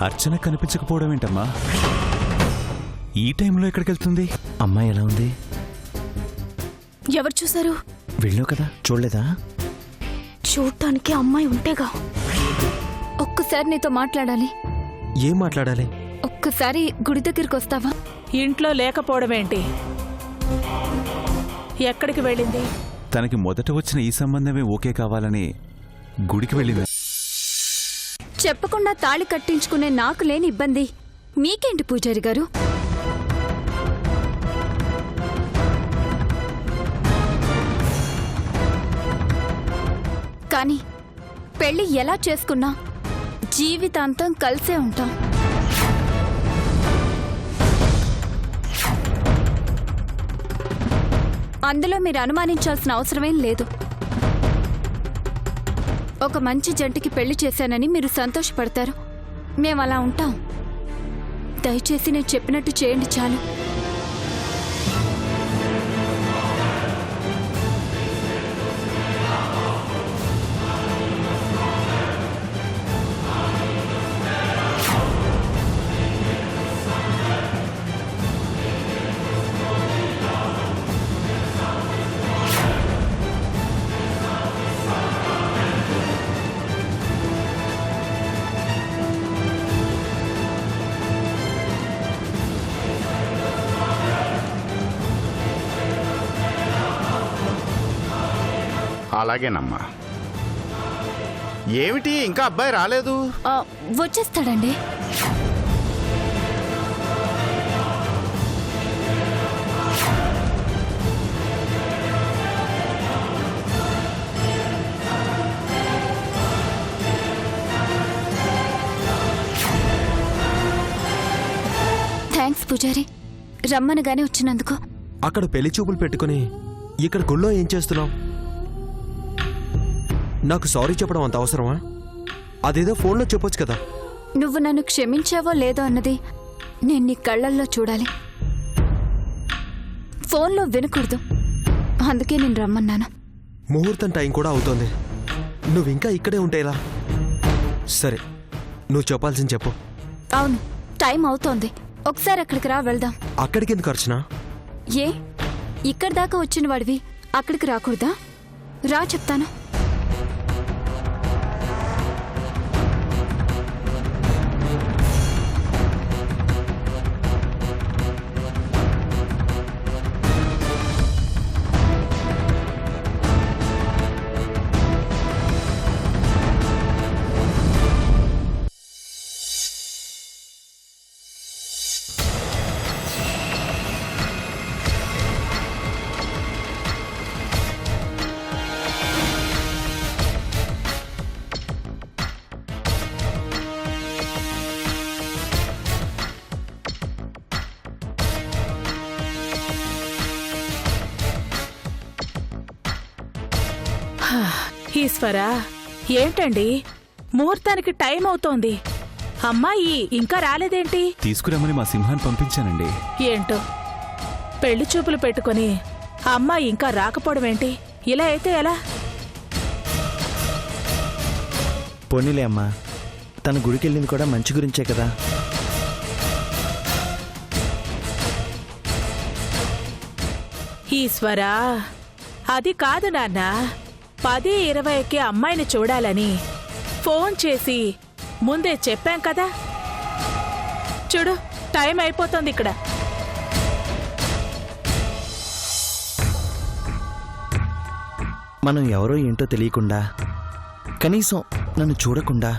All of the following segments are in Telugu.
అర్చన కనిపించకపోవడం ఏంటమ్మా? ఈ టైంలో ఎక్కడికి వెళ్తుంది? అమ్మాయి ఎలా ఉంది? ఎవరు చూశారు? వెళ్ళావు కదా, చూడలేదా? చూడటానికి అమ్మాయి ఉంటేగా. ఒక్కసారి నీతో మాట్లాడాలి. ఏం మాట్లాడాలి? ఒక్కసారి గుడి దగ్గరికి వస్తావా? ఇంట్లో లేకపోవడం ఏంటి? ఎక్కడికి వెళ్ళింది? తనకి మొదట వచ్చిన ఈ సంబంధమే ఓకే కావాలని గుడికి వెళ్ళింది. చెప్పకుండా తాళి కట్టించుకునే నాకు లేని ఇబ్బంది మీకేంటి పూజారి గారు? కానీ పెళ్లి ఎలా చేసుకున్నా జీవితాంతం కలిసే ఉంటాం. అందులో మీరు అనుమానించాల్సిన అవసరమేం లేదు. ఒక మంచి జంటకి పెళ్లి చేశానని మీరు సంతోషపడతారు. మేమలా ఉంటాం. దయచేసి నేను చెప్పినట్టు చేయండి చాలు. అలాగేనమ్మా. ఏమిటి ఇంకా అబ్బాయి రాలేదు? వచ్చేస్తాడండి. థ్యాంక్స్ పూజారి, రమ్మనగానే వచ్చినందుకు. అక్కడ పెళ్లి చూపులు పెట్టుకుని ఇక్కడ గుళ్ళో ఏం చేస్తున్నావు? నాకు సారీ చెప్పడం అంత అవసరమా? అదేదో ఫోన్లో చెప్పొచ్చు కదా. నువ్వు నన్ను క్షమించావో లేదో అన్నది నేను నీ కళ్ళల్లో చూడాలి, ఫోన్లో వినకూడదు. అందుకే నేను రమ్మన్నాను. ముహూర్తం టైం కూడా అవుతోంది. నువ్వింకా ఇక్కడే ఉంటే ఎలా? సరే, నువ్వు చెప్పాల్సింది చెప్పు. అవును, టైం అవుతోంది. ఒకసారి అక్కడికి రా, వెళ్దాం. అక్కడికి ఎందుకు ఖర్చునా? ఏ, ఇక్కడి దాకా వచ్చిన వాడివి అక్కడికి రాకూడదా? రా, చెప్తాను. ఈశ్వరా, ఏంటండి ముహూర్తానికి టైం అవుతోంది, అమ్మాయి ఇంకా రాలేదేంటి? తీసుకురమ్మని మా సింహాన్ని పంపించానండి. ఏంటో పెళ్లి చూపులు పెట్టుకుని అమ్మాయి ఇంకా రాకపోవడం ఏంటి? ఇలా అయితే ఎలా? పోనీలే అమ్మా, తన గుడికెళ్ళింది కూడా మంచి గురించే కదా. ఈశ్వరా, అది కాదు నాన్న. 10:20కి అమ్మాయిని చూడాలని ఫోన్ చేసి ముందే చెప్పాం కదా. చూడు, టైం అయిపోతుంది ఇక్కడ. మనం ఎవరో ఏంటో తెలియకుండా, కనీసం నన్ను చూడకుండా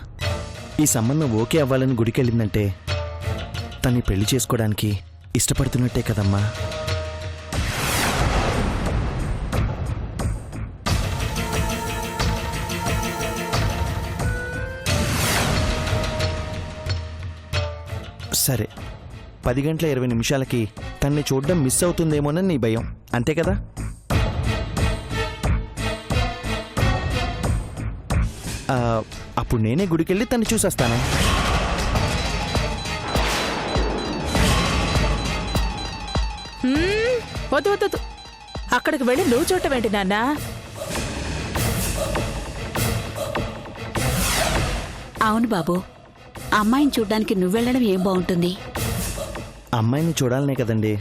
ఈ సంబంధం ఓకే అవ్వాలని గుడికెళ్ళిందంటే తన్ని పెళ్లి చేసుకోవడానికి ఇష్టపడుతున్నట్టే కదమ్మా. సరే, 10:20 తన్ని చూడడం మిస్ అవుతుందేమోనని నీ భయం, అంతే కదా? అప్పుడు నేనే గుడికెళ్ళి తన్ని చూసేస్తాను. వద్దు వద్దు, అక్కడికి వెళ్ళి నువ్వు చూడటమేంటి నాన్న? అవును బాబు, అమ్మాయిని చూడ్డానికి నువ్వెళ్ళడం ఏం బాగుంటుంది? అమ్మాయిని చూడాలనే కదండి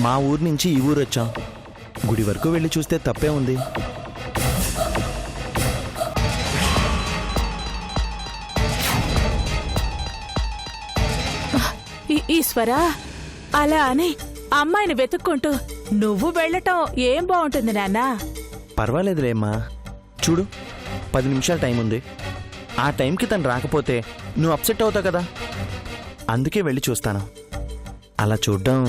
మా ఊరు నుంచి ఈ ఊరు వచ్చాం. గుడి వరకు వెళ్ళి చూస్తే తప్పే ఉంది. ఈశ్వరా, అలా అని అమ్మాయిని వెతుక్కుంటూ నువ్వు వెళ్ళటం ఏం బాగుంటుంది నాన్నా? పర్వాలేదులేమ్మా, చూడు 10 నిమిషాలు టైం ఉంది. ఆ టైంకి తను రాకపోతే నువ్వు అప్సెట్ అవుతావు కదా, అందుకే వెళ్ళి చూస్తాను. అలా చూడడం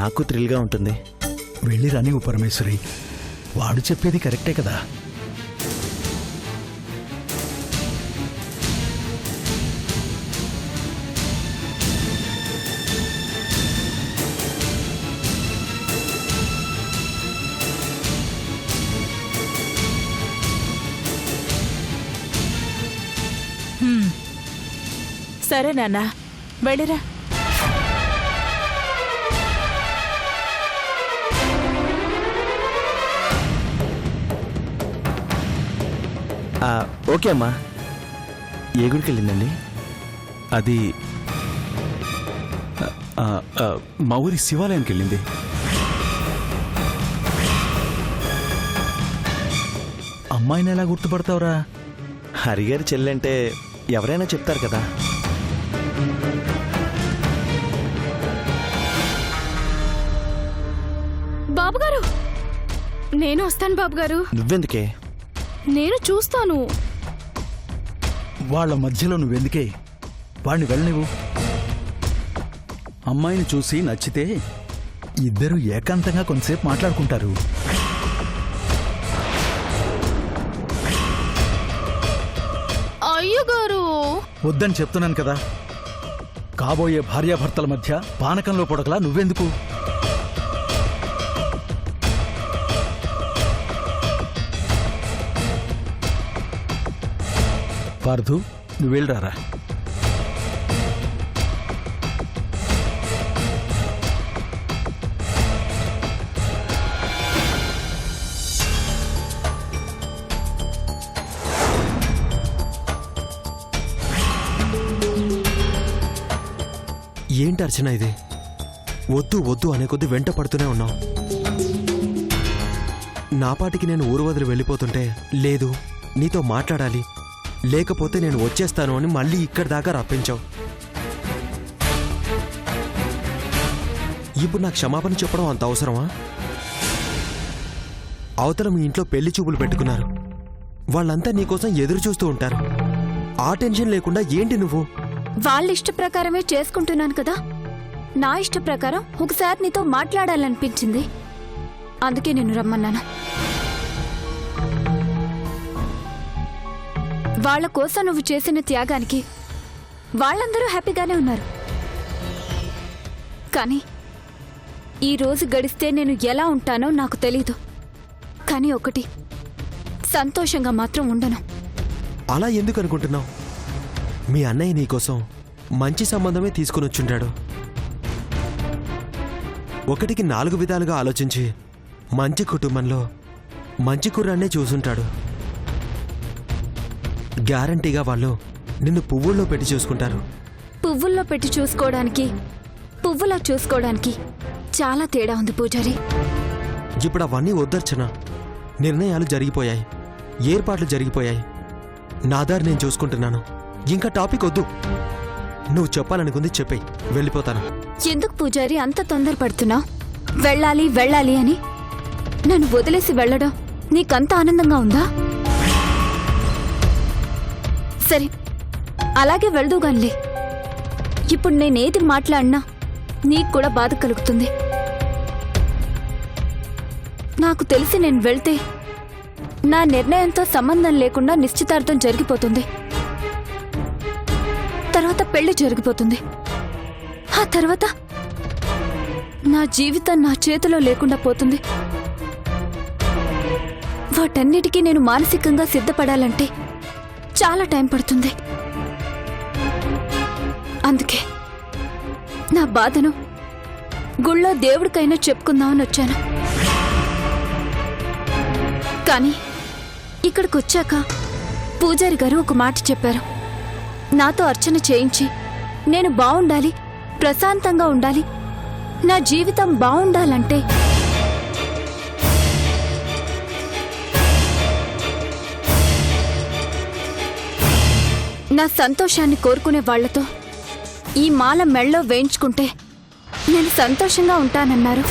నాకు థ్రిల్గా ఉంటుంది. వెళ్ళి రానివ్వు పరమేశ్వరి, వాడు చెప్పేది కరెక్టే కదా. సరే నాన్నా, వెళ్ళిరా. ఓకే అమ్మా. ఏ గుడికి వెళ్ళిందండి? అది మా ఊరి శివాలయానికి వెళ్ళింది. అమ్మాయిని ఎలా గుర్తుపడతావురా? హరిగారి చెల్లంటే ఎవరైనా చెప్తారు కదా. బాబుగారు, నేను వస్తాను బాబుగారు. నువ్వెందుకే? నేను చూస్తాను. వాళ్ళ మధ్యలో నువ్వెందుకే? వాడిని వెళ్ళనివ్వు. అమ్మాయిని చూసి నచ్చితే ఇద్దరు ఏకాంతంగా కొంతసేపు మాట్లాడుకుంటారు. అయ్యగారు, వద్దని చెప్తున్నాను కదా. కాబోయే భార్యాభర్తల మధ్య పానకంలో పొడకలా నువ్వెందుకు? పార్థు, నువ్వు వెళ్ళరారా. ఏంటి అర్చన ఇది? వద్దు వద్దు అనే కొద్దీ వెంట పడుతూనే ఉన్నావు. నాపాటికి నేను ఊరు వదిలి వెళ్ళిపోతుంటే లేదు నీతో మాట్లాడాలి, లేకపోతే నేను వచ్చేస్తాను అని మళ్ళీ ఇక్కడి దాకా రప్పించావు. ఇప్పుడు నాకు క్షమాపణ చెప్పడం అంత అవసరమా? అవతల మీ ఇంట్లో పెళ్లి చూపులు పెట్టుకున్నారు, వాళ్ళంతా నీకోసం ఎదురు చూస్తూ ఉంటారు. ఆ టెన్షన్ లేకుండా ఏంటి నువ్వు? వాళ్ళ ఇష్ట ప్రకారమే చేసుకుంటున్నాను కదా. నా ఇష్ట ప్రకారం ఒకసారి నీతో మాట్లాడాలనిపించింది, అందుకే నేను రమ్మన్నాను. వాళ్ళ కోసం నువ్వు చేసిన త్యాగానికి వాళ్ళందరూ హ్యాపీగానే ఉన్నారు. కానీ ఈ రోజు గడిస్తే నేను ఎలా ఉంటానో నాకు తెలీదు. కానీ ఒకటి, సంతోషంగా మాత్రం ఉండను. అలా ఎందుకు అనుకుంటున్నావు? మీ అన్నయ్య నీకోసం మంచి సంబంధమే తీసుకుని వచ్చుంటాడు. 1కి 4 విధాలుగా ఆలోచించి మంచి కుటుంబంలో మంచి కుర్రాన్నే చూసుంటాడు. గ్యారంటీగా వాళ్ళు నిన్ను పువ్వుల్లో పెట్టి చూసుకుంటారు. పువ్వుల్లో పెట్టి చూసుకోవడానికి పువ్వులా చూసుకోవడానికి చాలా తేడా ఉంది పూజారి. ఇప్పుడు అవన్నీ వద్దర్చన. నిర్ణయాలు జరిగిపోయాయి, ఏర్పాట్లు జరిగిపోయాయి. నా దారి నేను చూసుకుంటున్నాను. ఇంకా టాపిక్ వద్దు. నువ్వు చెప్పాలనుకుంది చెప్పేయ్, వెళ్ళిపోతాను. ఎందుకు పూజారి అంత తొందరపడుతున్నావు? వెళ్ళాలి వెళ్ళాలి అని నన్ను వదిలేసి వెళ్ళడం నీకంత ఆనందంగా ఉందా? సరే, అలాగే వెళ్దూగానిలే. ఇప్పుడు నేనేది మాట్లాడినా నీకు కూడా బాధ కలుగుతుంది. నాకు తెలిసి నేను వెళ్తే నా నిర్ణయంతో సంబంధం లేకుండా నిశ్చితార్థం జరిగిపోతుంది. తర్వాత పెళ్లి జరిగిపోతుంది. ఆ తర్వాత నా జీవితం నా చేతిలో లేకుండా పోతుంది. వాటన్నిటికీ నేను మానసికంగా సిద్ధపడాలంటే చాలా టైం పడుతుంది. అందుకే నా బాధను గుళ్ళో దేవుడికైనా చెప్పుకుందామని వచ్చాను. కానీ ఇక్కడికొచ్చాక పూజారి గారు ఒక మాట చెప్పారు. నాతో అర్చన చేయించి నేను బావుండాలి, ప్రశాంతంగా ఉండాలి, నా జీవితం బావుండాలంటే నా సంతోషాన్ని కోరుకునే వాళ్లతో ఈ మాల మెళ్ళో వేయించుకుంటే నేను సంతోషంగా ఉంటానన్నారు.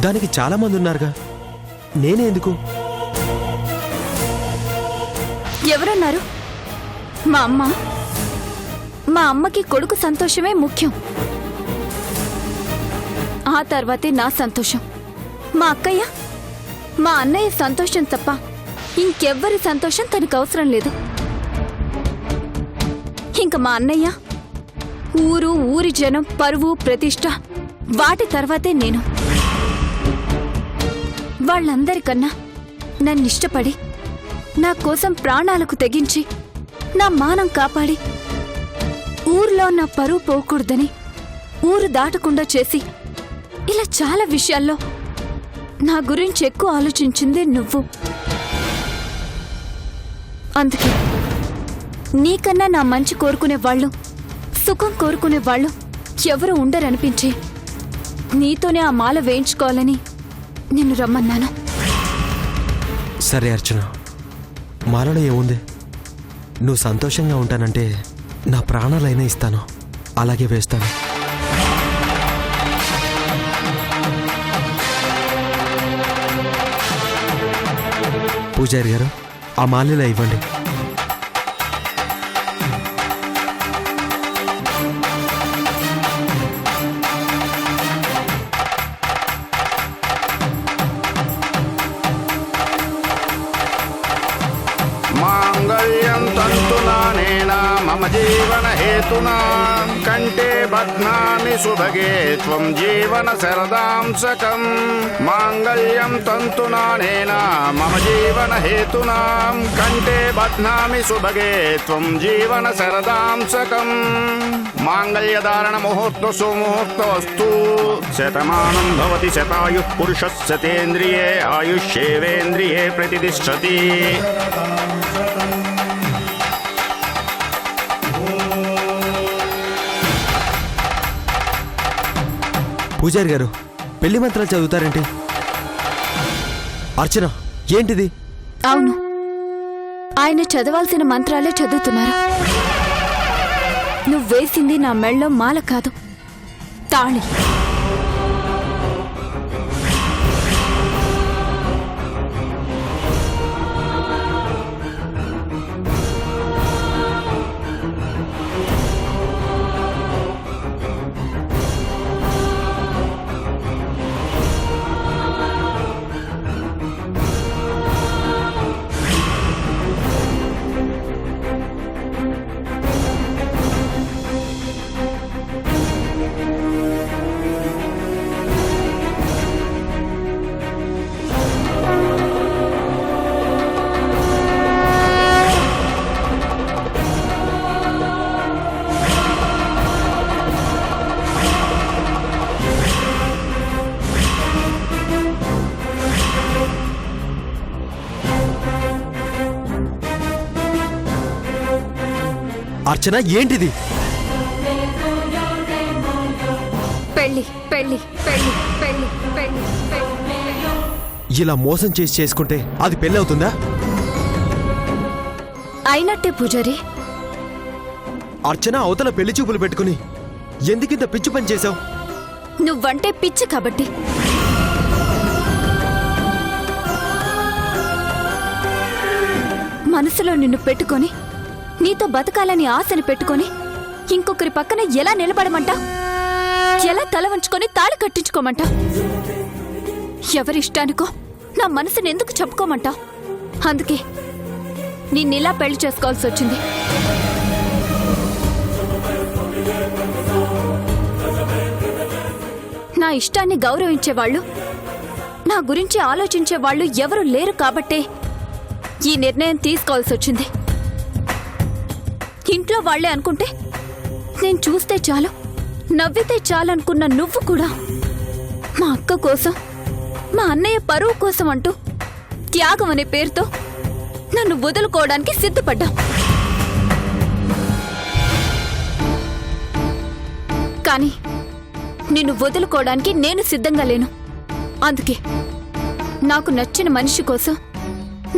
దానికి చాలా మంది ఉన్నారుగా, నేనే ఎందుకు? ఎవరన్నారు? మా అమ్మ. మా అమ్మకి కొడుకు సంతోషమే ముఖ్యం. ఆ తర్వాతే నా సంతోషం. మా అక్కయ్య, మా అన్నయ్య సంతోషం తప్ప ఇంకెవ్వరి సంతోషం తనకు అవసరం లేదు. ఇంక మా అన్నయ్య, ఊరు, ఊరి జనం, పరువు, ప్రతిష్ట, వాటి తర్వాతే నేను. వాళ్ళందరికన్నా నన్నిష్టపడి నా కోసం ప్రాణాలకు తెగించి నా మానం కాపాడి ఊర్లో నా పరువు పోకూడదని ఊరు దాటకుండా చేసి ఇలా చాలా విషయాల్లో నా గురించి ఎక్కువ ఆలోచించింది నువ్వు. అందుకే నీకన్నా నా మంచి కోరుకునే వాళ్ళు, సుఖం కోరుకునే వాళ్ళు ఎవరు ఉండరనిపించి నీతోనే ఆ మాల వేయించుకోవాలని నిన్ను రమ్మన్నాను. సరే అర్చన, మాలలో ఏముంది? నువ్వు సంతోషంగా ఉంటానంటే నా ప్రాణాలైనా ఇస్తాను, అలాగే వేస్తాను. పూజారి గారు, ఆ మాలిలా ఇవ్వండి. మాంగళ్యం తంతునానేనా మమ జీవన హేతునా కంటే బధ్నామి సుభగే త్వం జీవన శరదాం సకం. మాంగళ్యం తంతునానేనా మమ జీవన హేతునా కంటే బధ్నామి సుభగే త్వం జీవన శరదాం సకం. మాంగళ్యధారణ ముహూర్త సుముహూర్తస్తు శతమానం భవతి శతాయుః పురుషస్య తేంద్రియే ఆయుష్యేవేంద్రియే ప్రతిష్ఠతి. పూజారి గారు, పెళ్లి మంత్రాలు చదువుతారేంటి? అర్చన, ఏంటిది? అవును, ఆయన చదవాల్సిన మంత్రాలే చదువుతున్నారు. నువ్వేసింది నా మెళ్ళో మాల కాదు, తాళి. అర్చన, ఏంటిది? పెళ్లి పెళ్లి పెళ్లి పెళ్లి పెళ్లి పెళ్లి. ఇలా మోసం చేసి చేసుకుంటే అది పెళ్ళి అవుతుందా? అయినట్టే పూజారి. అర్చన, అవతల పెళ్లి చూపులు పెట్టుకుని ఎందుకింత పిచ్చి పని చేశావు? నువ్వంటే పిచ్చి కాబట్టి. మనసులో నిన్ను పెట్టుకొని, నీతో బతకాలని ఆశని పెట్టుకొని ఇంకొకరి పక్కన ఎలా నిలబడమంటా? ఎలా తల వంచుకొని తాళి కట్టించుకోమంటా? ఎవరిష్టానికో నా మనసుని ఎందుకు చెప్పుకోమంటా? అందుకే నిన్నిలా పెళ్లి చేసుకోవాల్సి వచ్చింది. నా ఇష్టాన్ని గౌరవించేవాళ్ళు, నా గురించి ఆలోచించేవాళ్ళు ఎవరూ లేరు కాబట్టే ఈ నిర్ణయం తీసుకోవాల్సి వచ్చింది. ఇంట్లో వాళ్లే అనుకుంటే నేను చూస్తే చాలు, నవ్వితే చాలనుకున్న నువ్వు కూడా మా అక్క కోసం మా అన్నయ్య పరువు కోసం అంటూ త్యాగం అనే పేరుతో నన్ను వదులుకోవడానికి సిద్ధపడ్డా. కానీ నిన్ను వదులుకోవడానికి నేను సిద్ధంగా లేను. అందుకే నాకు నచ్చిన మనిషి కోసం,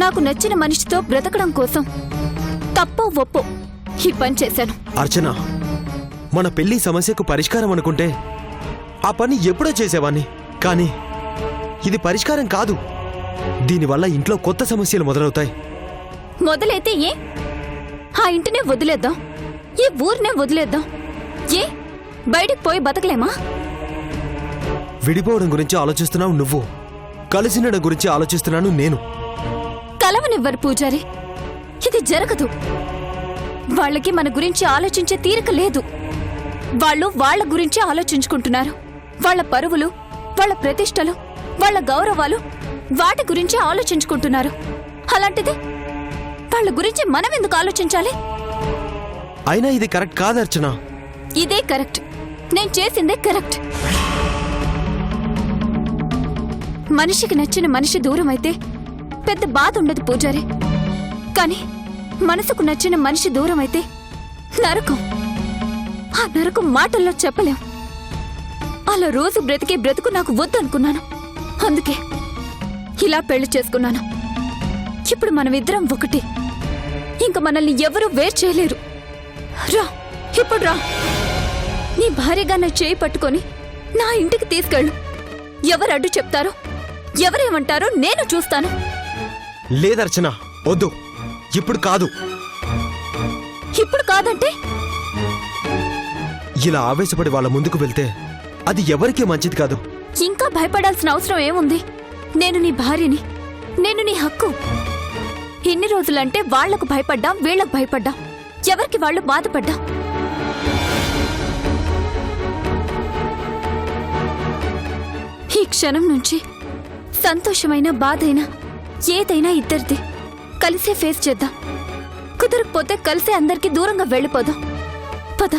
నాకు నచ్చిన మనిషితో బ్రతకడం కోసం తప్పో ఒప్పో ఈ పని చేశాను. అర్చన, మన పెళ్లి సమస్యకు పరిష్కారం అనుకుంటే ఆ పని ఎప్పుడో చేసేవాణ్ణి. కానీ ఇది పరిష్కారం కాదు. దీనివల్ల ఇంట్లో కొత్త సమస్యలు మొదలవుతాయి. మొదలైతే ఏ? ఆ ఇంటినే వదిలేద్దాం, ఈ ఊరినే వదిలేద్దాం. ఏ బయటికి పోయి బతకలేమా? విడిపోవడం గురించి ఆలోచిస్తున్నావు నువ్వు, కలిసినడం గురించి ఆలోచిస్తున్నాను నేను. కలవనివ్వరు పూజారి, ఇది జరగదు. వాళ్ళకి మన గురించి ఆలోచించే తీరిక లేదు. వాళ్ళు వాళ్ళ గురించి ఆలోచించుకుంటున్నారు. వాళ్ళ పరువులు, వాళ్ళ ప్రతిష్టలు, వాళ్ళ గౌరవాలు, వాటి గురించి ఆలోచించుకుంటున్నారు. అలాంటిది వాళ్ళ గురించి మనం ఎందుకు ఆలోచించాలి? అయినా ఇది కరెక్ట్ కాదు అర్చన. ఇదే కరెక్ట్. నేను చేసిందే కరెక్ట్. మనిషికి నచ్చిన మనిషి దూరం అయితే పెద్ద బాధ ఉండదు పూజారి. కానీ మనసుకు నచ్చిన మనిషి దూరం అయితే నరకం. ఆ నరకం మాటల్లో చెప్పలేం. అలా రోజు బ్రతికే బ్రతుకు నాకు వద్దనుకున్నాను. అందుకే ఇలా పెళ్లి చేసుకున్నాను. ఇప్పుడు మనమిద్దరం ఒకటి. ఇంక మనల్ని ఎవరూ వేరు చేయలేరు. రా, ఇప్పుడు రా. నీ భార్యగా నా చేయి పట్టుకొని నా ఇంటికి తీసుకెళ్ళు. ఎవరు అడ్డు చెప్తారో, ఎవరేమంటారో నేను చూస్తాను. లేదర్చన, వద్దు. ఇప్పుడు కాదు. ఇప్పుడు కాదంటే ఇలా ఆవేశపడి వాళ్ళ ముందుకు వెళ్తే అది ఎవరికీ మంచిది కాదు. ఇంకా భయపడాల్సిన అవసరం ఏముంది? నేను నీ భార్యని, నేను నీ హక్కు. ఇన్ని రోజులంటే వాళ్లకు భయపడ్డా, వీళ్లకు భయపడ్డా, ఎవరికి వాళ్ళు బాధపడ్డా. ఈ క్షణం నుంచి సంతోషమైన, బాధైనా ఏదైనా ఇద్దరిది కలిసే ఫేస్ చేద్దాం. కుదరకపోతే కలిసే అందరికీ దూరంగా వెళ్ళిపోదాం. పద,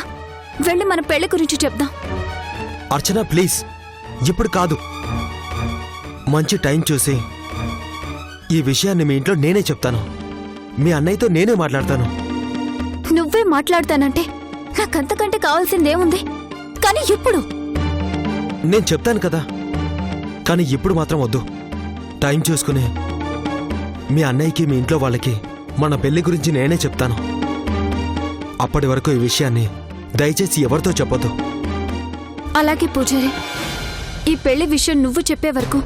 వెళ్ళి మన పెళ్లి గురించి చెప్దాం. అర్చన ప్లీజ్, ఇప్పుడు కాదు. మంచి టైం చూసి ఈ విషయాన్ని మీ ఇంట్లో నేనే చెప్తాను. మీ అన్నయ్యతో నేనే మాట్లాడతాను. నువ్వే మాట్లాడతానంటే నాకంతకంటే కావాల్సిందేముంది? కానీ ఇప్పుడు నేను చెప్తాను కదా, కానీ ఇప్పుడు మాత్రం వద్దు. టైం చూసుకుని మీ అన్నయ్యకి, మీ ఇంట్లో వాళ్ళకి మన పెళ్లి గురించి నేనే చెప్తాను. అప్పటి వరకు ఈ విషయాన్ని దయచేసి ఎవరితో చెప్పొద్దు. అలాగే పూజారి, ఈ పెళ్లి విషయం నువ్వు చెప్పే వరకు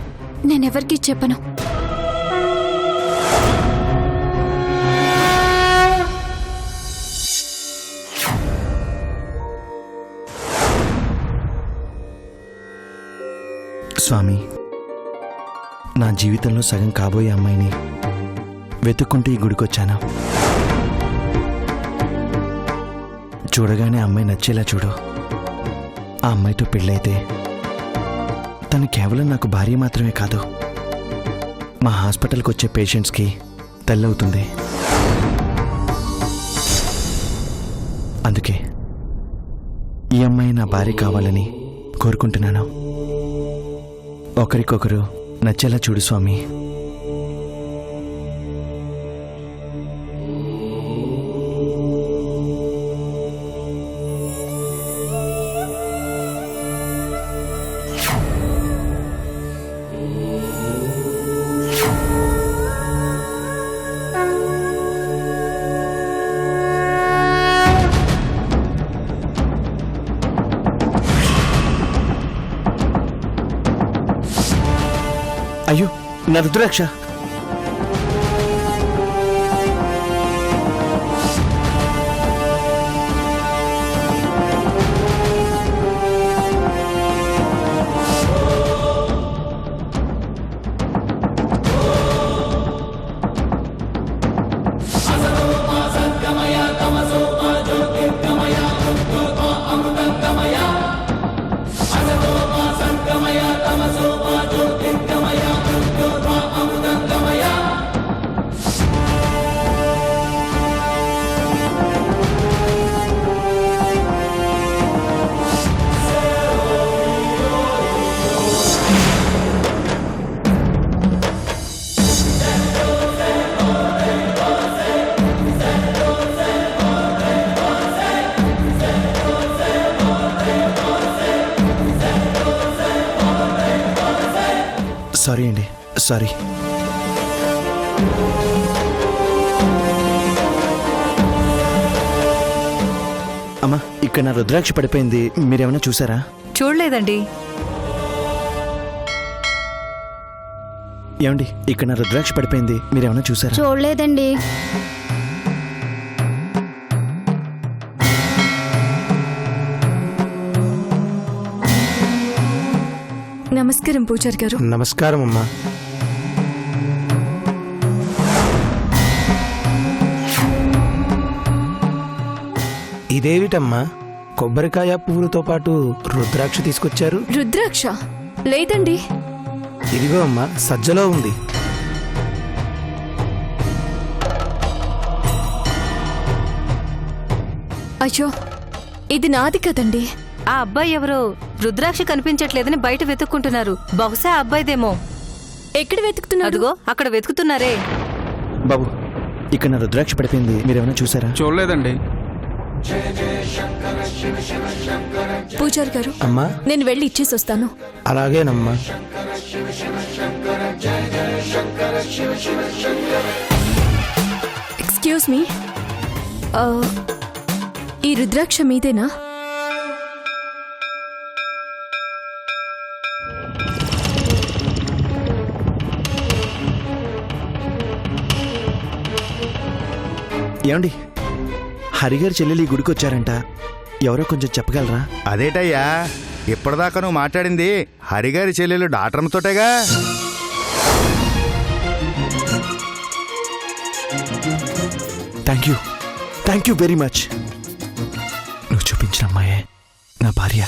నేనెవరికీ చెప్పను. స్వామి, నా జీవితంలో సగం కాబోయే అమ్మాయిని వెతుక్కుంటూ ఈ గుడికొచ్చాను. చూడగానే అమ్మాయి నచ్చేలా చూడు. ఆ అమ్మాయితో పెళ్ళైతే తను కేవలం నాకు భార్య మాత్రమే కాదు, మా హాస్పిటల్కి వచ్చే పేషెంట్స్కి తల్లవుతుంది. అందుకే ఈ అమ్మాయి నా భార్య కావాలని కోరుకుంటున్నాను. ఒకరికొకరు నచ్చేలా చూడు స్వామి. అయ్యో, నా రుద్రాక్ష! సారీ అండి, సారీ. అమ్మా, ఇక్కడ నా రుద్రాక్ష పడిపోయింది, మీరేమైనా చూసారా? చూడలేదండి. ఏమండి, ఇక్కడ నా రుద్రాక్ష పడిపోయింది, మీరేమైనా చూసారా? చూడలేదండి. నమస్కారం పూజారి గారు. నమస్కారం అమ్మా. ఇదేమిటమ్మా, కొబ్బరికాయ పువ్వులతో పాటు రుద్రాక్ష తీసుకొచ్చారు? రుద్రాక్ష లేదండి. ఇదిగో అమ్మా, సజ్జలో ఉంది. అయ్యో, ఇది నాది కదండి. ఆ అబ్బాయి ఎవరో రుద్రాక్ష కనిపించట్లేదని బయట వెతుక్కుంటున్నారు. బహుశా ఆ అబ్బాయిదేమో. ఎక్కడ వెతుకుతున్నాడు? అదిగో అక్కడ వెతుకుతున్నారే. బాబు, ఇక్కడ నా రుద్రాక్ష పడిపోయింది, మీరేమైనా చూసారా? చూడలేదండి. పూజారి గారు, అమ్మా, నేను వెళ్ళి ఇచ్చేసి వస్తాను. అలాగేనమ్మా. ఎక్స్క్యూజ్ మీ, ఈ రుద్రాక్ష మీదేనా? ఏమండి, హరిగారి చెల్లెలు ఈ గుడికి వచ్చారంట, ఎవరో కొంచెం చెప్పగలరా? అదేటయ్యా, ఇప్పటిదాకా నువ్వు మాట్లాడింది హరిగారి చెల్లెలు డాక్టర్తోటేగా. Thank you very much. నువ్వు చూపించిన అమ్మాయే నా భార్య.